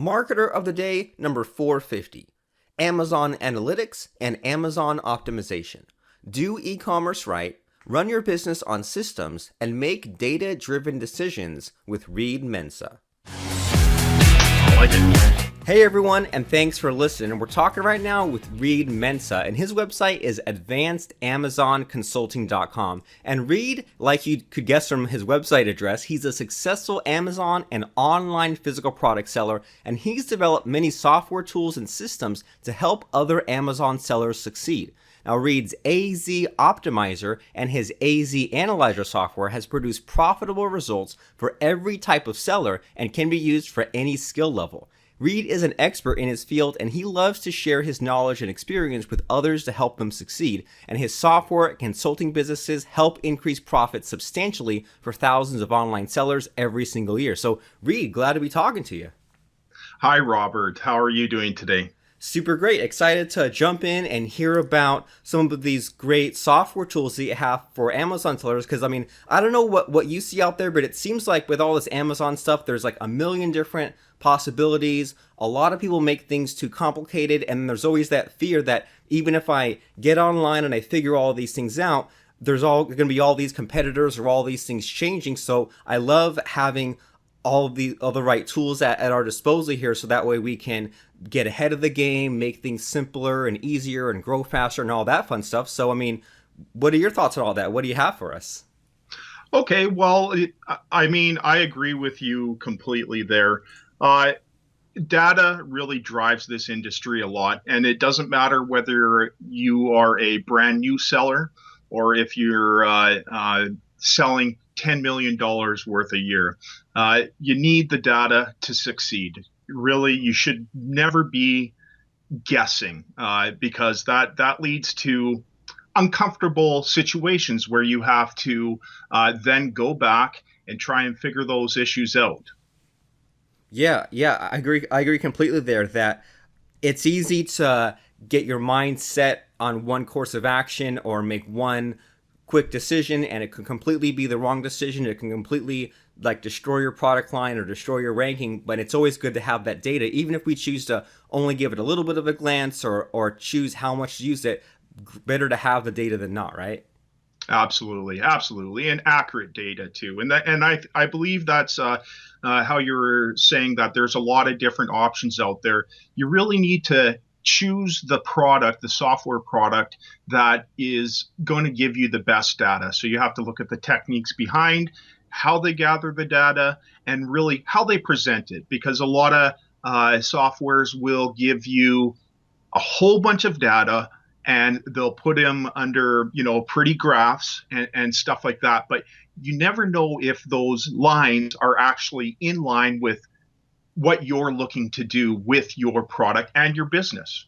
Marketer of the day number 450. Amazon Analytics and Amazon Optimization. Do e-commerce right, run your business on systems, and make data-driven decisions with Reed Menssa. I like it. Hey everyone, and thanks for listening. We're talking right now with Reed Menssa, and his website is advancedamazonconsulting.com. And Reed, like you could guess from his website address, he's a successful Amazon and online physical product seller, and he's developed many software tools and systems to help other Amazon sellers succeed. Now, Reed's AZ Optimizer and his AZ Analyzer software has produced profitable results for every type of seller and can be used for any skill level. Reed is an expert in his field, and he loves to share his knowledge and experience with others to help them succeed. And his software and consulting businesses help increase profits substantially for thousands of online sellers every single year. So, Reed, glad to be talking to you. Hi, Robert. How are you doing today? Super great. Excited to jump in and hear about some of these great software tools that you have for Amazon sellers. Because, I mean, I don't know what you see out there, but it seems like with all this Amazon stuff, there's like a million different possibilities. A lot of people make things too complicated. And there's always that fear that even if I get online and I figure all these things out, there's going to be all these competitors or all these things changing. So I love having all the right tools at our disposal here, so that way we can get ahead of the game, make things simpler and easier and grow faster and all that fun stuff. So, I mean, what are your thoughts on all that? What do you have for us? Okay, well, I agree with you completely there. Data really drives this industry a lot, and it doesn't matter whether you are a brand new seller or if you're selling $10 million worth a year. You need the data to succeed. Really, you should never be guessing because that leads to uncomfortable situations where you have to then go back and try and figure those issues out. Yeah, I agree completely there that it's easy to get your mind set on one course of action or make one quick decision, and it can completely be the wrong decision. It can completely destroy your product line or destroy your ranking, but it's always good to have that data. Even if we choose to only give it a little bit of a glance or choose how much to use it, better to have the data than not, right? Absolutely, and accurate data too. And I believe that's how you're saying that there's a lot of different options out there. You really need to choose the software product that is going to give you the best data. So you have to look at the techniques behind how they gather the data and really how they present it, because a lot of softwares will give you a whole bunch of data and they'll put them under, pretty graphs and stuff like that. But you never know if those lines are actually in line with what you're looking to do with your product and your business.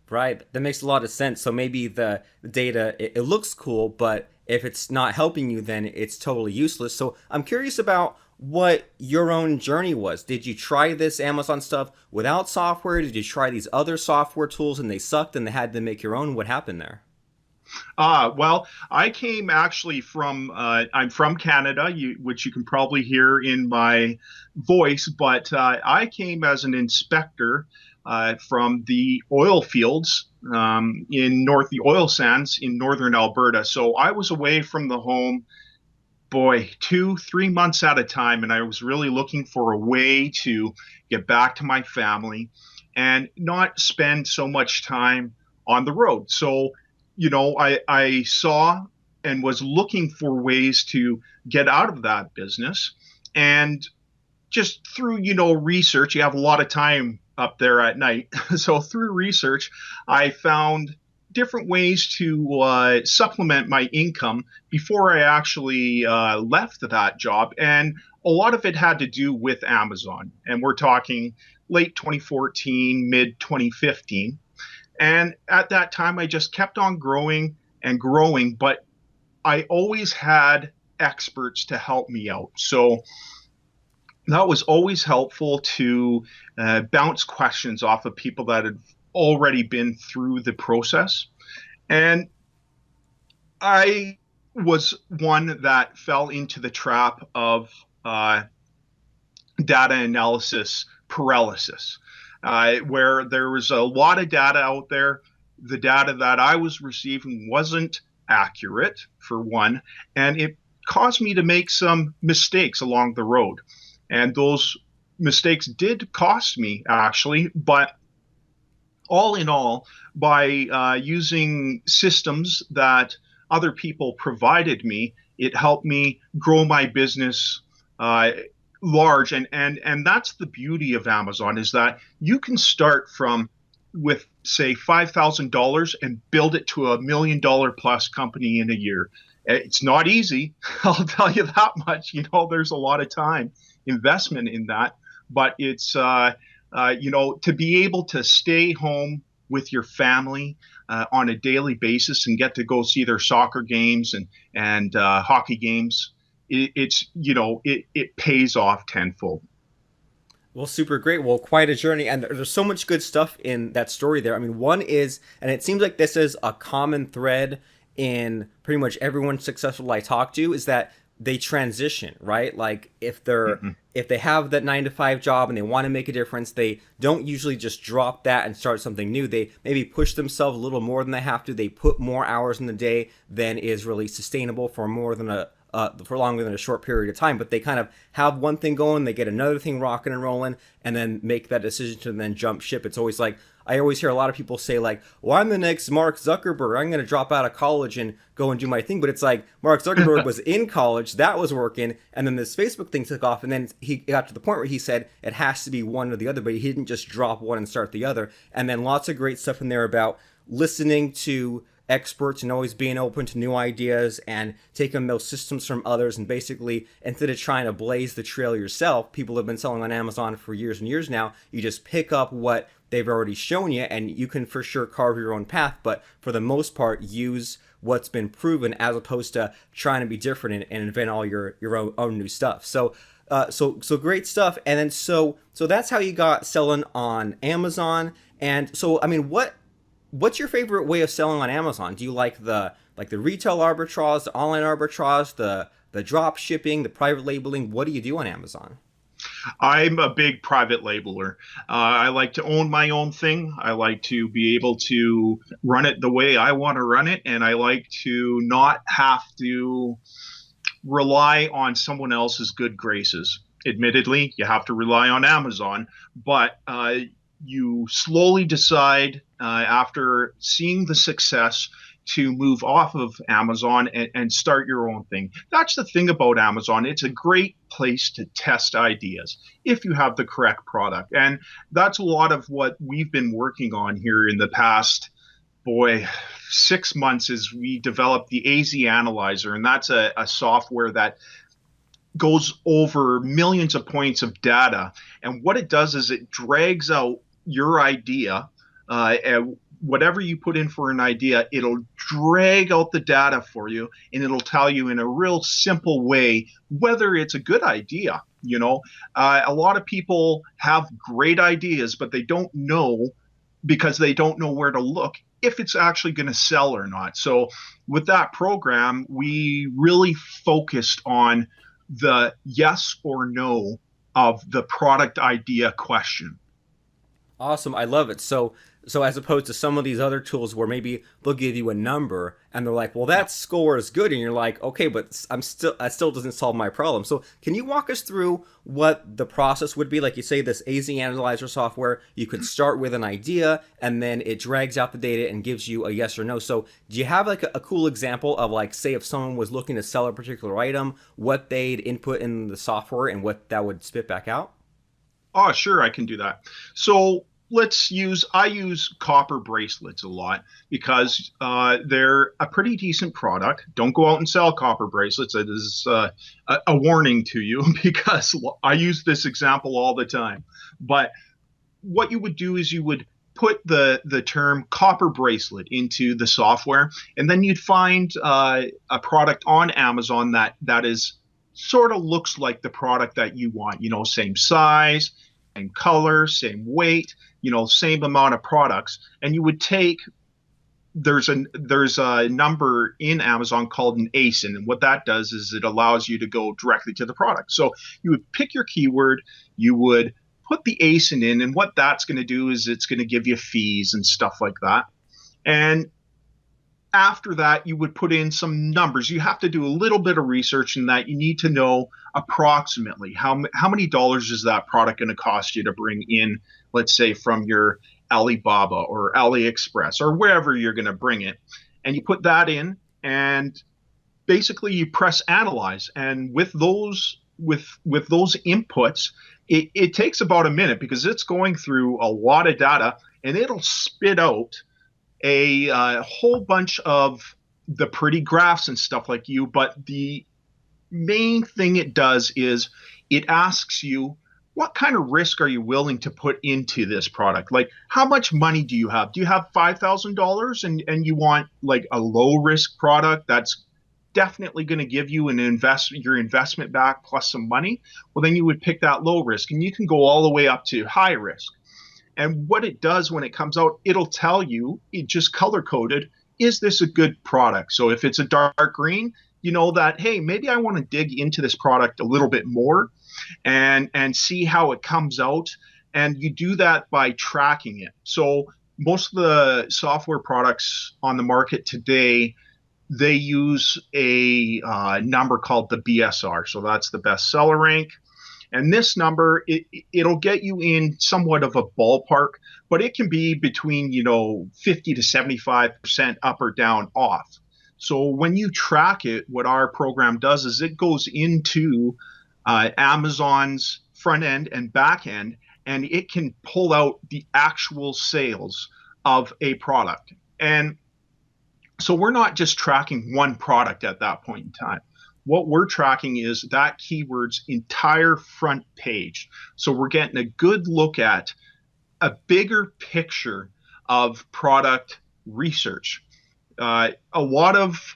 Right. That makes a lot of sense. So maybe the data, it looks cool, but if it's not helping you, then it's totally useless. So I'm curious about what your own journey was. Did you try this Amazon stuff without software? Did you try these other software tools and they sucked and they had to make your own? What happened there? Well, I came actually I'm from Canada, which you can probably hear in my voice, but I came as an inspector from the oil fields the oil sands in northern Alberta. So I was away from the home, 2-3 months at a time, and I was really looking for a way to get back to my family and not spend so much time on the road. So I saw and was looking for ways to get out of that business. And just through, research, you have a lot of time up there at night. So through research, I found different ways to supplement my income before I actually left that job. And a lot of it had to do with Amazon. And we're talking late 2014, mid 2015. And at that time, I just kept on growing and growing, but I always had experts to help me out. So that was always helpful to bounce questions off of people that had already been through the process. And I was one that fell into the trap of data analysis paralysis, where there was a lot of data out there. The data that I was receiving wasn't accurate, for one, and it caused me to make some mistakes along the road. And those mistakes did cost me, actually, but all in all, by using systems that other people provided me, it helped me grow my business uh, large. And that's the beauty of Amazon, is that you can start from with say $5,000 and build it to $1 million plus company in a year. It's not easy, I'll tell you that much. There's a lot of time investment in that, but it's to be able to stay home with your family on a daily basis and get to go see their soccer games and hockey games. It pays off tenfold. Well, super great. Well, quite a journey. And there's so much good stuff in that story there. I mean, one is, and it seems like this is a common thread in pretty much everyone successful I talk to, is that they transition, right? Like Mm-hmm. if they have that 9 to 5 job and they want to make a difference, they don't usually just drop that and start something new. They maybe push themselves a little more than they have to. They put more hours in the day than is really sustainable for more than for longer than a short period of time. But they kind of have one thing going, they get another thing rocking and rolling, and then make that decision to then jump ship. It's always like, I always hear a lot of people say like, well, I'm the next Mark Zuckerberg. I'm going to drop out of college and go and do my thing. But it's like, Mark Zuckerberg was in college, that was working, and then this Facebook thing took off, and then he got to the point where he said it has to be one or the other, but he didn't just drop one and start the other. And then lots of great stuff in there about listening to experts and always being open to new ideas and taking those systems from others, and basically, instead of trying to blaze the trail yourself, people have been selling on Amazon for years and years now, you just pick up what they've already shown you, and you can for sure carve your own path, but for the most part use what's been proven, as opposed to trying to be different and invent all your own new stuff. So great stuff. And then so that's how you got selling on Amazon. And so I mean, what's your favorite way of selling on Amazon? Do you like the retail arbitrage, the online arbitrage, the drop shipping, the private labeling? What do you do on Amazon? I'm a big private labeler. I like to own my own thing. I like to be able to run it the way I want to run it, and I like to not have to rely on someone else's good graces. Admittedly, you have to rely on Amazon, but you slowly decide after seeing the success to move off of Amazon and start your own thing. That's the thing about Amazon. It's a great place to test ideas if you have the correct product. And that's a lot of what we've been working on here in the past, boy, 6 months, is we developed the AZ Analyzer. And that's a software that goes over millions of points of data. And what it does is it drags out your idea, and whatever you put in for an idea, it'll drag out the data for you, and it'll tell you in a real simple way whether it's a good idea. A lot of people have great ideas, but they don't know, because they don't know where to look, if it's actually going to sell or not. So with that program, we really focused on the yes or no of the product idea question. Awesome. I love it. So as opposed to some of these other tools where maybe they'll give you a number and they're like, well, that score is good. And you're like, okay, but that still doesn't solve my problem. So can you walk us through what the process would be? Like you say, this AZ Analyzer software, you could start with an idea and then it drags out the data and gives you a yes or no. So do you have like a cool example of, like, say if someone was looking to sell a particular item, what they'd input in the software and what that would spit back out? Oh, sure, I can do that. So I use copper bracelets a lot because they're a pretty decent product. Don't go out and sell copper bracelets. It is a warning to you because I use this example all the time. But what you would do is you would put the term copper bracelet into the software, and then you'd find a product on Amazon that is sort of looks like the product that you want. Same size, same color, same weight, same amount of products. And you would take there's a number in Amazon called an ASIN, and what that does is it allows you to go directly to the product. So you would pick your keyword, you would put the ASIN in, and what that's going to do is it's going to give you fees and stuff like that. And after that, you would put in some numbers. You have to do a little bit of research in that. You need to know approximately how many dollars is that product going to cost you to bring in, let's say, from your Alibaba or AliExpress or wherever you're going to bring it. And you put that in, and basically you press analyze. And with those inputs, it takes about a minute because it's going through a lot of data, and it'll spit out a whole bunch of the pretty graphs and stuff like you. But the main thing it does is it asks you, what kind of risk are you willing to put into this product? Like, how much money do you have? Do you have $5,000 and you want like a low risk product that's definitely going to give you your investment back plus some money? Well, then you would pick that low risk, and you can go all the way up to high risk. And what it does when it comes out, it'll tell you, it just color coded, is this a good product? So if it's a dark green, you know that, hey, maybe I want to dig into this product a little bit more and see how it comes out. And you do that by tracking it. So most of the software products on the market today, they use a number called the BSR. So that's the bestseller rank. And this number, it'll get you in somewhat of a ballpark, but it can be between, 50 to 75% up or down off. So when you track it, what our program does is it goes into Amazon's front end and back end, and it can pull out the actual sales of a product. And so we're not just tracking one product at that point in time. What we're tracking is that keyword's entire front page. So we're getting a good look at a bigger picture of product research. A lot of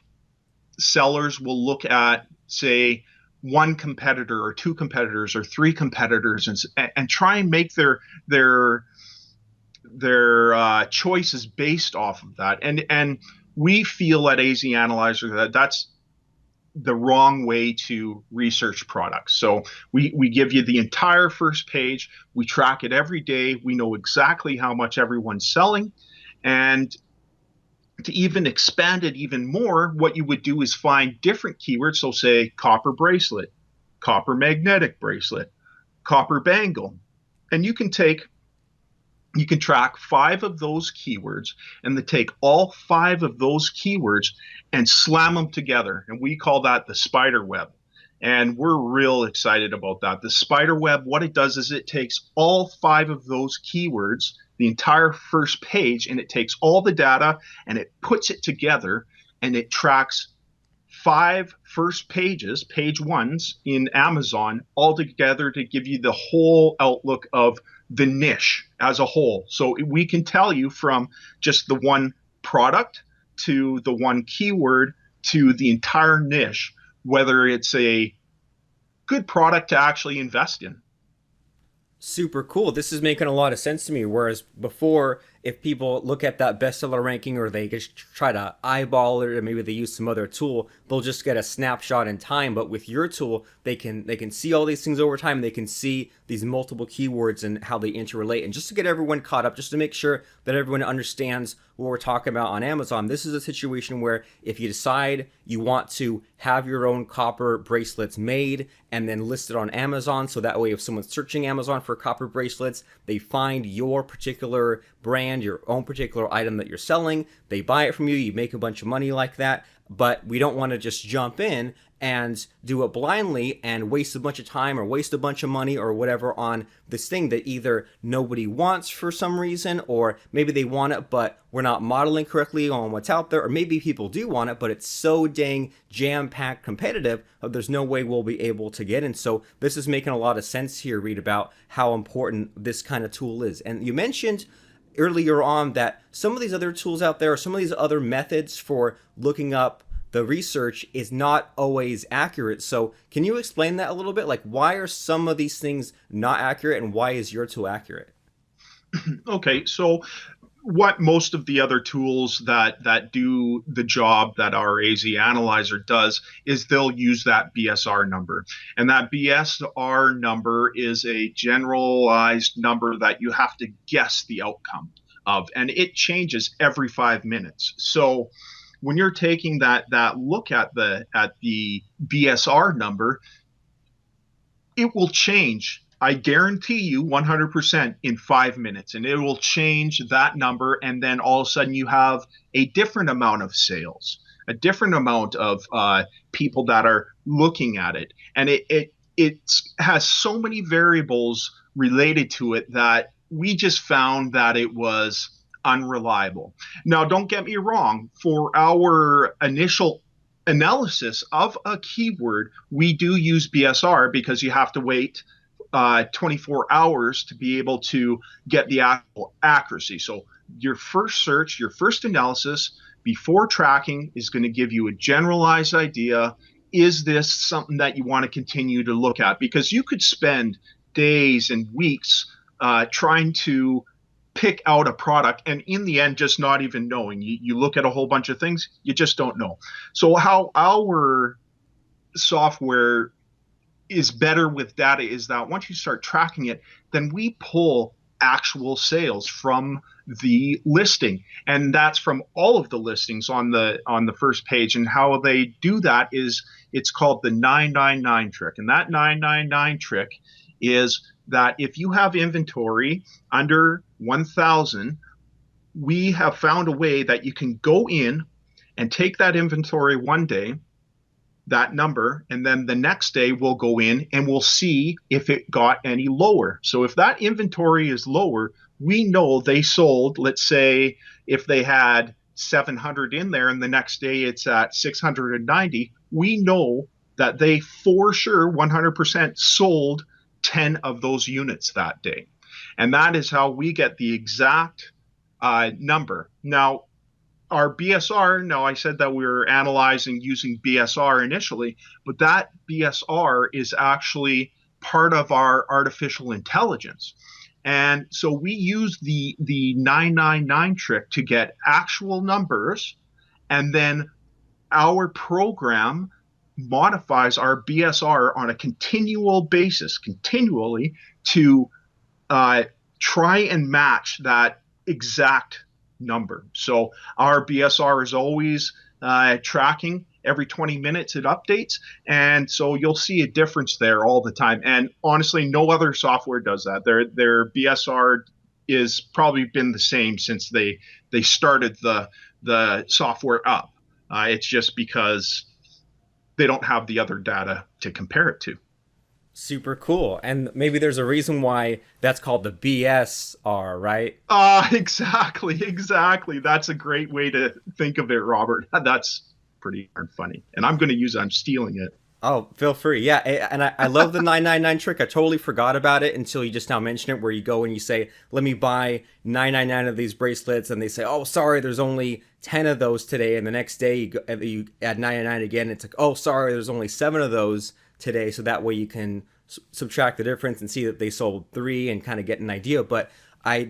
sellers will look at, say, one competitor or two competitors or three competitors and try and make their choices based off of that. And we feel at AZ Analyzer that that's the wrong way to research products. So we give you the entire first page. We track it every day. We know exactly how much everyone's selling. And to even expand it even more, what you would do is find different keywords. So say copper bracelet, copper magnetic bracelet, copper bangle. And you can track 5 of those keywords, and then take all 5 of those keywords and slam them together. And we call that the spider web. And we're real excited about that. The spider web, what it does is it takes all 5 of those keywords, the entire first page, and it takes all the data and it puts it together, and it tracks 5 first pages, page ones in Amazon, all together to give you the whole outlook of the niche as a whole. So we can tell you from just the one product to the one keyword to the entire niche, whether it's a good product to actually invest in. Super cool. This is making a lot of sense to me. Whereas before, if people look at that bestseller ranking or they just try to eyeball it or maybe they use some other tool, they'll just get a snapshot in time. But with your tool, they can see all these things over time. They can see these multiple keywords and how they interrelate. And just to get everyone caught up, just to make sure that everyone understands what we're talking about on Amazon, this is a situation where if you decide you want to have your own copper bracelets made and then listed on Amazon, so that way if someone's searching Amazon for copper bracelets, they find your particular brand, your own particular item that you're selling, they buy it from you, you make a bunch of money like that. But we don't want to just jump in and do it blindly and waste a bunch of time or waste a bunch of money or whatever on this thing that either nobody wants for some reason, or maybe they want it but we're not modeling correctly on what's out there, or maybe people do want it but it's so dang jam-packed competitive that there's no way we'll be able to get in. So this is making a lot of sense here, Reed, about how important this kind of tool is. And you mentioned earlier on that some of these other tools out there, or some of these other methods for looking up the research is not always accurate. So can you explain that a little bit? Like, why are some of these things not accurate and why is your tool accurate? Okay, so what most of the other tools that do the job that our AZ analyzer does is they'll use that BSR number. And that BSR number is a generalized number that you have to guess the outcome of, and it changes every 5 minutes. So when you're taking that look at the BSR number, it will change. I guarantee you 100% in 5 minutes, and it will change that number. And then all of a sudden, you have a different amount of sales, a different amount of people that are looking at it. And it has so many variables related to it that we just found that it was unreliable. Now, don't get me wrong, for our initial analysis of a keyword, we do use BSR because you have to wait 24 hours to be able to get the actual accuracy. So your first search, your first analysis before tracking is going to give you a generalized idea. Is this something that you want to continue to look at? Because you could spend days and weeks trying to pick out a product and in the end just not even knowing. You look at a whole bunch of things, you just don't know. So how our software is better with data is that once you start tracking it, then we pull actual sales from the listing, and that's from all of the listings on the first page. And how they do that is it's called the 999 trick. And that 999 trick is that if you have inventory under 1,000, we have found a way that you can go in and take that inventory one day, that number, and then the next day we'll go in and we'll see if it got any lower. So if that inventory is lower, we know they sold, let's say if they had 700 in there and the next day it's at 690, we know that they for sure 100% sold 10 of those units that day. And that is how we get the exact number. Now, our BSR, now I said that we were analyzing using BSR initially, but that BSR is actually part of our artificial intelligence. And so we use the 999 trick to get actual numbers, and then our program modifies our BSR on a continual basis, continually, to try and match that exact number. So our BSR is always tracking. Every 20 minutes it updates, and so you'll see a difference there all the time. And honestly, no other software does that. Their BSR is probably been the same since they started the software up. It's just because they don't have the other data to compare it to. Super cool. And maybe there's a reason why that's called the BSR, right? Exactly. That's a great way to think of it, Robert. That's pretty darn funny. And I'm going to use it. I'm stealing it. Oh, feel free. Yeah, and I love the 999 trick. I totally forgot about it until you just now mentioned it, where you go and you say, let me buy 999 of these bracelets, and they say, oh, sorry, there's only 10 of those today. And the next day you add 999 again. It's like, oh, sorry, there's only 7 of those today. So that way you can subtract the difference and see that they sold 3 and kind of get an idea. But I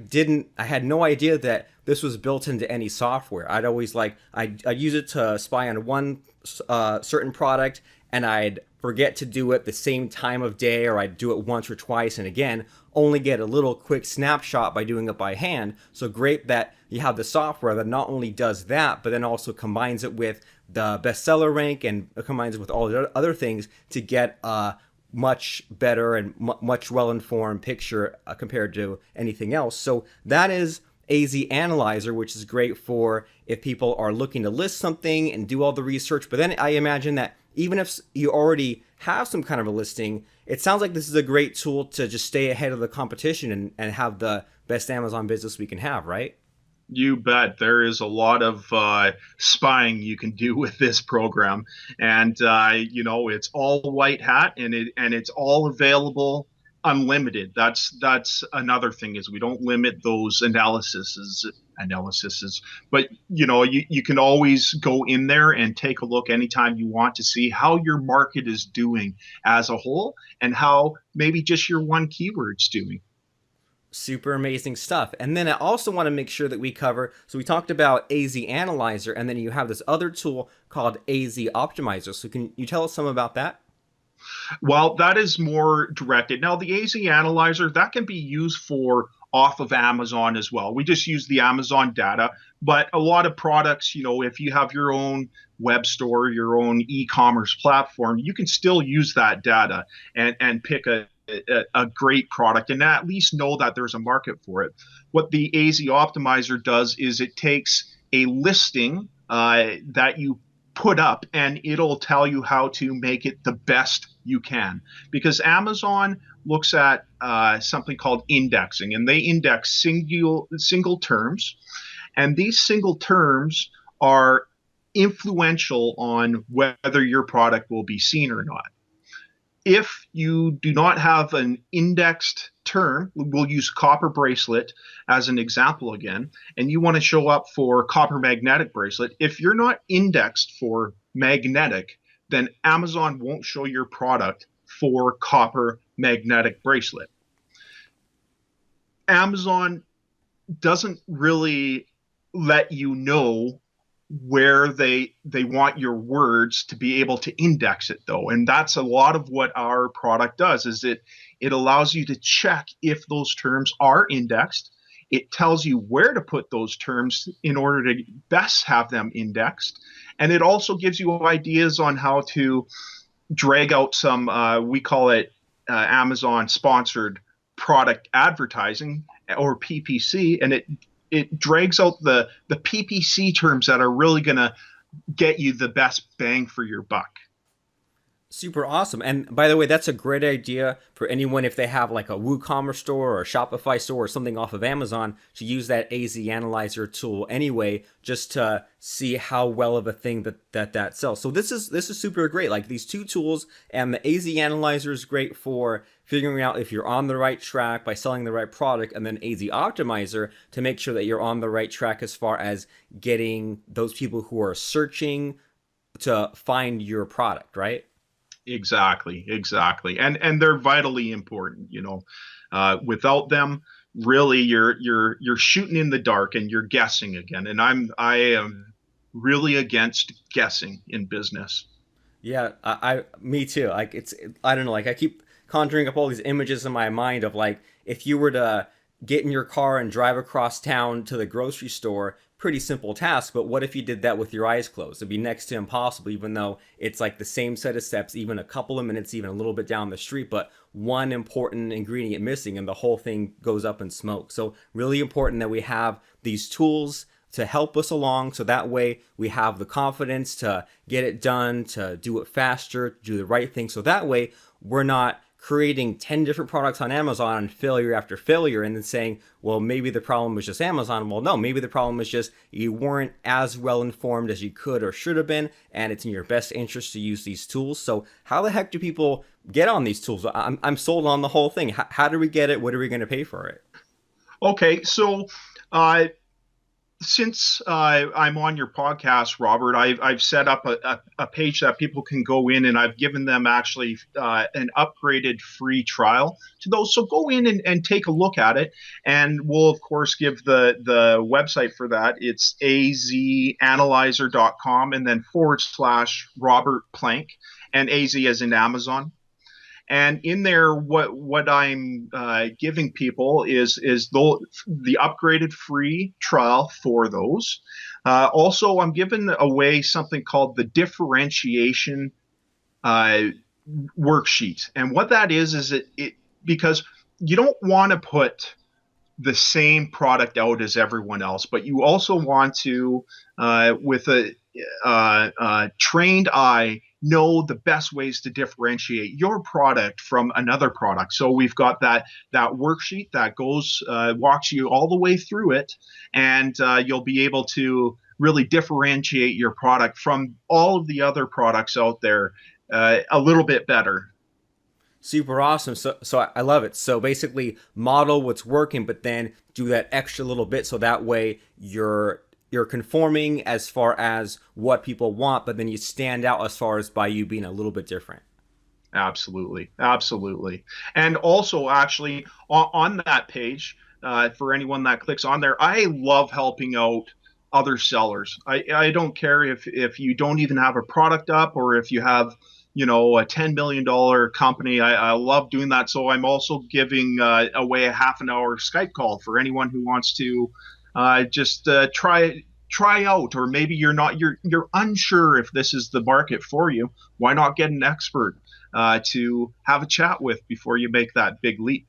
had no idea that this was built into any software. I'd always I'd use it to spy on one certain product, and I'd forget to do it the same time of day, or I'd do it once or twice, and again, only get a little quick snapshot by doing it by hand. So great that you have the software that not only does that, but then also combines it with the bestseller rank and combines it with all the other things to get a much better and much well-informed picture compared to anything else. So that is AZ Analyzer, which is great for if people are looking to list something and do all the research. But then I imagine that even if you already have some kind of a listing, it sounds like this is a great tool to just stay ahead of the competition and have the best Amazon business we can have, right? You bet. There is a lot of spying you can do with this program, and it's all white hat, and it's all available unlimited. That's another thing, is we don't limit those analyses, but you can always go in there and take a look anytime you want to see how your market is doing as a whole, and how maybe just your one keyword's doing. Super amazing stuff. And then I also want to make sure that we cover, so we talked about AZ Analyzer, and then you have this other tool called AZ Optimizer. So can you tell us some about that? Well, that is more directed. Now, the AZ Analyzer, that can be used for off of Amazon as well. We just use the Amazon data, but a lot of products, if you have your own web store, your own e-commerce platform, you can still use that data and pick a great product and at least know that there's a market for it. What the AZ Optimizer does is it takes a listing that you put up and it'll tell you how to make it the best you can. Because Amazon looks at something called indexing, and they index single terms, and these single terms are influential on whether your product will be seen or not. If you do not have an indexed term, we'll use copper bracelet as an example again, and you want to show up for copper magnetic bracelet. If you're not indexed for magnetic, then Amazon won't show your product for copper magnetic bracelet. Amazon doesn't really let you know where they want your words to be able to index it though, and that's a lot of what our product does. Is it allows you to check if those terms are indexed. It tells you where to put those terms in order to best have them indexed, and it also gives you ideas on how to drag out some we call it Amazon sponsored product advertising, or PPC, and it drags out the PPC terms that are really going to get you the best bang for your buck. Super awesome. And by the way, that's a great idea for anyone if they have like a WooCommerce store or a Shopify store or something off of Amazon to use that AZ Analyzer tool anyway, just to see how well of a thing that sells. So this is super great. Like these two tools, and the AZ Analyzer is great for figuring out if you're on the right track by selling the right product, and then AZ Optimizer to make sure that you're on the right track as far as getting those people who are searching to find your product, right? Exactly, and they're vitally important. Without them, really, you're shooting in the dark and you're guessing again. And I am really against guessing in business. Yeah, me too. Like I don't know. Like I keep conjuring up all these images in my mind of like if you were to get in your car and drive across town to the grocery store, pretty simple task. But what if you did that with your eyes closed? It'd be next to impossible, even though it's like the same set of steps, even a couple of minutes, even a little bit down the street, but one important ingredient missing, and the whole thing goes up in smoke. So really important that we have these tools to help us along, so that way we have the confidence to get it done, to do it faster, to do the right thing, so that way we're not creating 10 different products on Amazon and failure after failure and then saying, well, maybe the problem was just Amazon. Well, no, maybe the problem was just you weren't as well informed as you could or should have been, and it's in your best interest to use these tools. So how the heck do people get on these tools? I'm sold on the whole thing. How do we get it? What are we going to pay for it? Okay, so uh, since I'm on your podcast, Robert, I've set up a page that people can go in, and I've given them actually an upgraded free trial to those. So go in and take a look at it, and we'll of course give the website for that. It's azanalyzer.com and then / Robert Plank, and AZ as in Amazon. And in there, what I'm giving people is the upgraded free trial for those. Also, I'm giving away something called the differentiation uh, worksheet, and what that is it because you don't want to put the same product out as everyone else, but you also want to, with a trained eye, know the best ways to differentiate your product from another product. So we've got that worksheet that goes walks you all the way through it, and you'll be able to really differentiate your product from all of the other products out there a little bit better. Super awesome. So I love it. So basically model what's working, but then do that extra little bit so that way you're conforming as far as what people want, but then you stand out as far as by you being a little bit different. Absolutely. And also, actually, on that page, for anyone that clicks on there. I love helping out other sellers. I don't care if you don't even have a product up or if you have, a $10 million company. I love doing that. So I'm also giving away a half an hour Skype call for anyone who wants to just try out, or maybe you're unsure if this is the market for you. Why not get an expert to have a chat with before you make that big leap?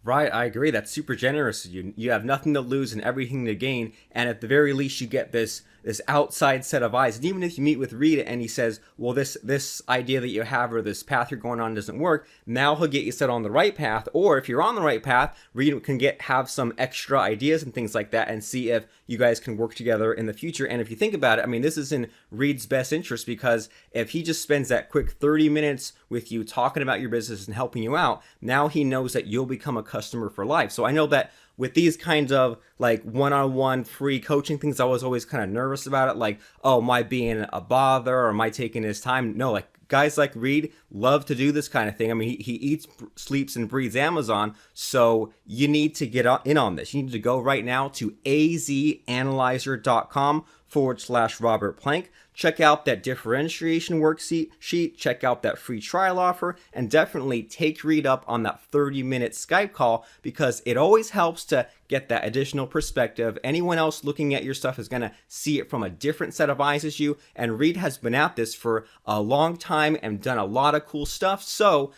Right, I agree. That's super generous of you. You have nothing to lose and everything to gain, and at the very least, you get this outside set of eyes. And even if you meet with Reed and he says, "Well, this idea that you have or this path you're going on doesn't work," now he'll get you set on the right path. Or if you're on the right path, Reed can have some extra ideas and things like that, and see if you guys can work together in the future. And if you think about it, I mean, this is in Reed's best interest, because if he just spends that quick 30 minutes with you talking about your business and helping you out, now he knows that you'll become a customer for life. So I know that with these kinds of like one-on-one free coaching things, I was always kind of nervous about it. Like, oh, am I being a bother, or am I taking his time? No, like guys like Reed love to do this kind of thing. I mean, he eats, sleeps, and breathes Amazon. So you need to get in on this. You need to go right now to azanalyzer.com/Robert Plank. Check out that differentiation worksheet, check out that free trial offer, and definitely take Reed up on that 30-minute Skype call, because it always helps to get that additional perspective. Anyone else looking at your stuff is going to see it from a different set of eyes as you, and Reed has been at this for a long time and done a lot of cool stuff. So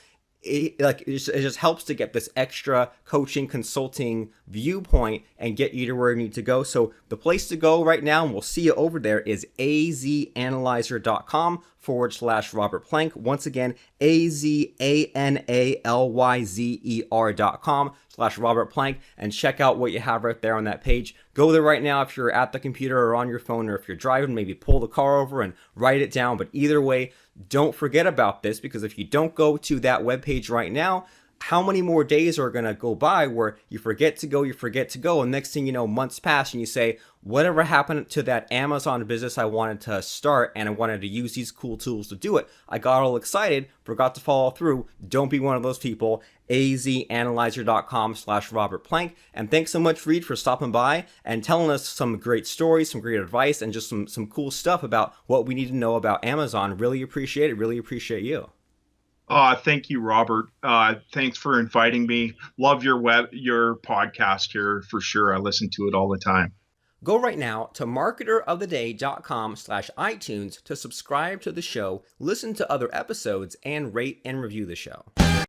it just helps to get this extra coaching, consulting viewpoint and get you to where you need to go. So the place to go right now, and we'll see you over there, is azanalyzer.com/Robert Plank. Once again, azanalyzer.com/Robert Plank, and check out what you have right there on that page. Go there right now if you're at the computer or on your phone, or if you're driving, maybe pull the car over and write it down. But either way, don't forget about this, because if you don't go to that webpage right now, how many more days are going to go by where you forget to go, and next thing you know, months pass and you say, whatever happened to that Amazon business I wanted to start, and I wanted to use these cool tools to do it? I got all excited, forgot to follow through. Don't be one of those people. azanalyzer.com/Robert Plank. And thanks so much, Reed, for stopping by and telling us some great stories, some great advice, and just some cool stuff about what we need to know about Amazon. Really appreciate it. Really appreciate you. Thank you, Robert. Thanks for inviting me. Love your podcast here for sure. I listen to it all the time. Go right now to marketeroftheday.com/iTunes to subscribe to the show, listen to other episodes, and rate and review the show.